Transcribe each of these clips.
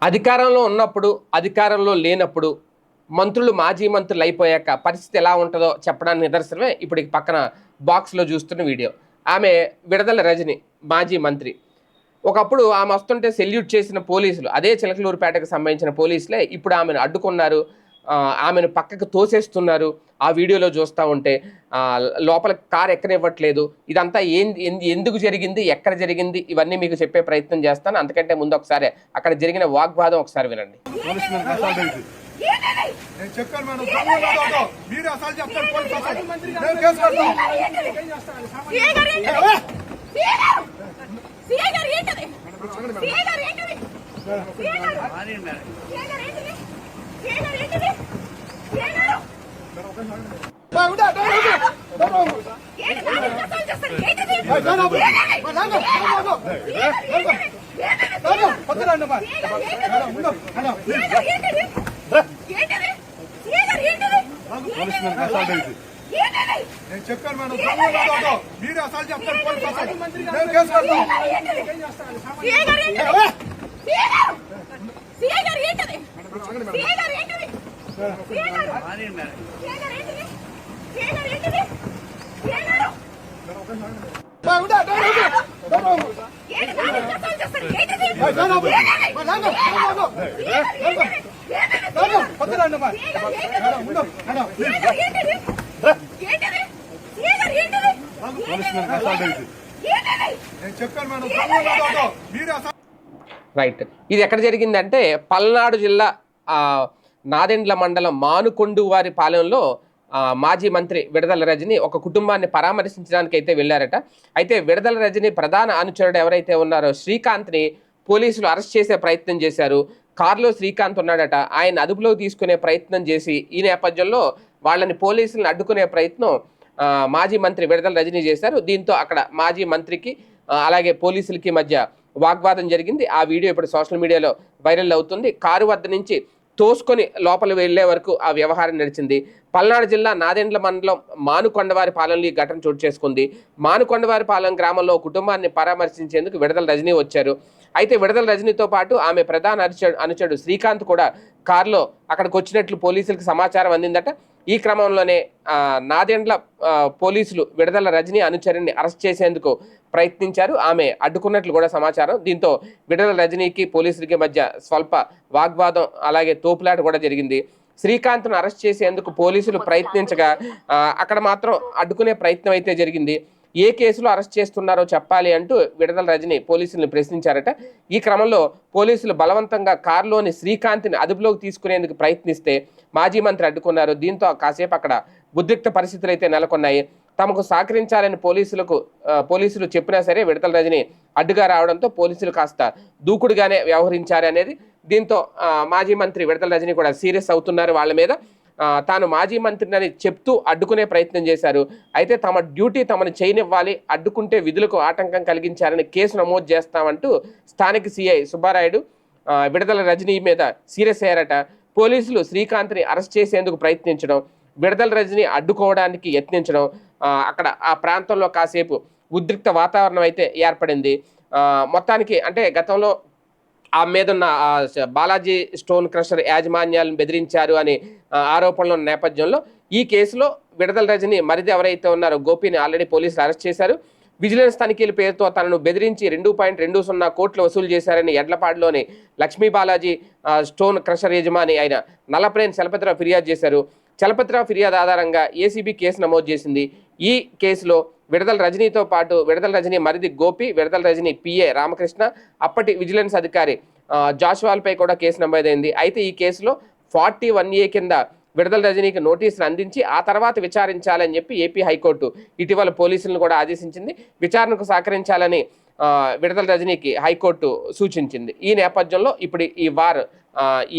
అధికారంలో ఉన్నప్పుడు, అధికారంలో లేనప్పుడు మంత్రులు, మాజీ మంత్రులు అయిపోయాక పరిస్థితి ఎలా ఉంటదో చెప్పడానికి నిదర్శనమే ఇప్పుడు ఈ పక్కన బాక్స్‌లో చూస్తున్న వీడియో. ఆమె విడదల రజని, మాజీ మంత్రి. ఒకప్పుడు ఆమె వస్తుంటే సెల్యూట్ చేసిన పోలీసులు, అదే చిలకలూరిపేటకు సంబంధించిన పోలీసులే ఇప్పుడు ఆమెను అడ్డుకున్నారు. ఆమెను పక్కకు తోసేస్తున్నారు. ఆ వీడియోలో చూస్తా ఉంటే లోపల కారు ఎక్కనివ్వట్లేదు. ఇదంతా ఎందుకు జరిగింది? ఎక్కడ జరిగింది? ఇవన్నీ మీకు చెప్పే ప్రయత్నం చేస్తాను. అంతకంటే ముందు ఒకసారి అక్కడ జరిగిన వాగ్వాదం ఒకసారి వినండి. రైట్. ఇది ఎక్కడ జరిగిందంటే పల్నాడు జిల్లా నాదెండ్ల మండలం మానుకొండు వారి పాలెంలో మాజీ మంత్రి విడదల రజని ఒక కుటుంబాన్ని పరామర్శించడానికి అయితే వెళ్ళారట. అయితే విడదల రజని ప్రధాన అనుచరుడు ఎవరైతే ఉన్నారో శ్రీకాంత్ని పోలీసులు అరెస్ట్ చేసే ప్రయత్నం చేశారు. కారులో శ్రీకాంత్ ఉన్నాడట. ఆయన అదుపులోకి తీసుకునే ప్రయత్నం చేసి ఈ నేపథ్యంలో వాళ్ళని పోలీసులను అడ్డుకునే ప్రయత్నం మాజీ మంత్రి విడదల రజని చేశారు. దీంతో అక్కడ మాజీ మంత్రికి అలాగే పోలీసులకి మధ్య వాగ్వాదం జరిగింది. ఆ వీడియో ఇప్పుడు సోషల్ మీడియాలో వైరల్ అవుతుంది. కారు వద్ద నుంచి తోసుకొని లోపల వెళ్లే వరకు ఆ వ్యవహారం నడిచింది. పల్నాడు జిల్లా నాదెండ్ల మండలం మానుకొండవారి పాలెంలో ఈ ఘటన చోటు చేసుకుంది. మానుకొండవారి పాలెం గ్రామంలో కుటుంబాన్ని పరామర్శించేందుకు విడదల రజని వచ్చారు. అయితే విడదల రజనితో పాటు ఆమె ప్రధాన అనుచరుడు శ్రీకాంత్ కూడా కారులో అక్కడికి వచ్చినట్లు పోలీసులకు సమాచారం అందిందట. ఈ క్రమంలోనే నాదెండ్ల పోలీసులు విడదల రజని అనుచరుని అరెస్ట్ చేసేందుకు ప్రయత్నించారు. ఆమె అడ్డుకున్నట్లు కూడా సమాచారం. దీంతో విడదల రజనీకి పోలీసులకి మధ్య స్వల్ప వాగ్వాదం అలాగే తోపులాట కూడా జరిగింది. శ్రీకాంత్ను అరెస్ట్ చేసేందుకు పోలీసులు ప్రయత్నించగా అక్కడ మాత్రం అడ్డుకునే ప్రయత్నం అయితే జరిగింది. ఏ కేసులో అరెస్ట్ చేస్తున్నారో చెప్పాలి అంటూ విడదల రజని పోలీసులను ప్రశ్నించారట. ఈ క్రమంలో పోలీసులు బలవంతంగా కారులోని శ్రీకాంత్ని అదుపులోకి తీసుకునేందుకు ప్రయత్నిస్తే మాజీ మంత్రి అడ్డుకున్నారు. దీంతో కాసేపు అక్కడ ఉద్రిక్త పరిస్థితులు అయితే నెలకొన్నాయి. తమకు సహకరించాలని పోలీసులు చెప్పినా సరే విడదల రజని అడ్డుగా రావడంతో పోలీసులు కాస్త దూకుడుగానే వ్యవహరించారనేది. దీంతో మాజీ మంత్రి విడదల రజని కూడా సీరియస్ అవుతున్నారు. వాళ్ళ మీద తాను మాజీ మంత్రిని చెప్తూ అడ్డుకునే ప్రయత్నం చేశారు. అయితే తమ డ్యూటీ తమను చేయనివ్వాలి, అడ్డుకుంటే విధులకు ఆటంకం కలిగించారని కేసు నమోదు చేస్తామంటూ స్థానిక సిఐ సుబ్బారాయుడు విడదల రజని మీద సీరియస్ అయ్యారట. పోలీసులు శ్రీకాంత్ని అరెస్ట్ చేసేందుకు ప్రయత్నించడం, విడదల రజని అడ్డుకోవడానికి యత్నించడం, అక్కడ ఆ ప్రాంతంలో కాసేపు ఉద్రిక్త వాతావరణం అయితే ఏర్పడింది. మొత్తానికి అంటే గతంలో ఆ మీదున్న బాలాజీ స్టోన్ క్రషర్ యాజమాన్యాలను బెదిరించారు అని ఆరోపణలు ఉన్న నేపథ్యంలో ఈ కేసులో విడదల రజని మరిది ఎవరైతే ఉన్నారో గోపిని ఆల్రెడీ పోలీసులు అరెస్ట్ చేశారు. విజిలెన్స్ తనిఖీల పేరుతో తనను బెదిరించి 2.20 కోట్లు వసూలు చేశారని ఎడ్లపాడులోని లక్ష్మీ బాలాజీ స్టోన్ క్రషర్ యజమాని అయిన నల్లప్రేన్ చలపతిరావు ఫిర్యాదు చేశారు. చలపతిరావు ఫిర్యాదు ఆధారంగా ఏసీబీ కేసు నమోదు చేసింది. ఈ కేసులో విడదల రజనీతో పాటు విడదల రజని మరిది గోపి, విడదల రజని పిఏ రామకృష్ణ, అప్పటి విజిలెన్స్ అధికారి జాషువాల్పై కూడా కేసు నమోదైంది. అయితే ఈ కేసులో 41A కింద విడదల రజనీకి నోటీసులు అందించి ఆ తర్వాత విచారించాలని చెప్పి ఏపీ హైకోర్టు ఇటీవల పోలీసులను కూడా ఆదేశించింది. విచారణకు సహకరించాలని విడదల రజనీకి హైకోర్టు సూచించింది. ఈ నేపథ్యంలో ఇప్పుడు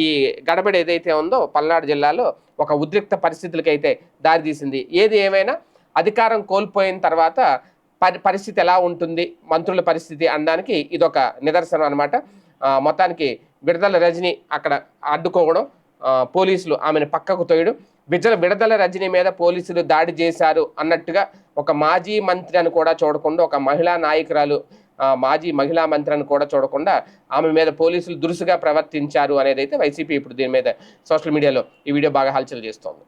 ఈ గడబడి ఏదైతే ఉందో పల్నాడు జిల్లాలో ఒక ఉద్రిక్త పరిస్థితులకైతే దారితీసింది. ఏది ఏమైనా అధికారం కోల్పోయిన తర్వాత పరిస్థితి ఎలా ఉంటుంది, మంత్రుల పరిస్థితి అనడానికి ఇదొక నిదర్శనం అనమాట. మొత్తానికి విడదల రజని అక్కడ అడ్డుకోవడం, పోలీసులు ఆమెను పక్కకు తోయడం, విడదల రజని మీద పోలీసులు దాడి చేశారు అన్నట్టుగా ఒక మాజీ మంత్రి అని కూడా చూడకుండా ఒక మహిళా నాయకురాలు మాజీ మహిళా మంత్రిని కూడా చూడకుండా ఆమె మీద పోలీసులు దురుసుగా ప్రవర్తించారు అనేది అయితే వైసీపీ ఇప్పుడు దీని మీద సోషల్ మీడియాలో ఈ వీడియో బాగా హల్చల్ చేస్తోంది.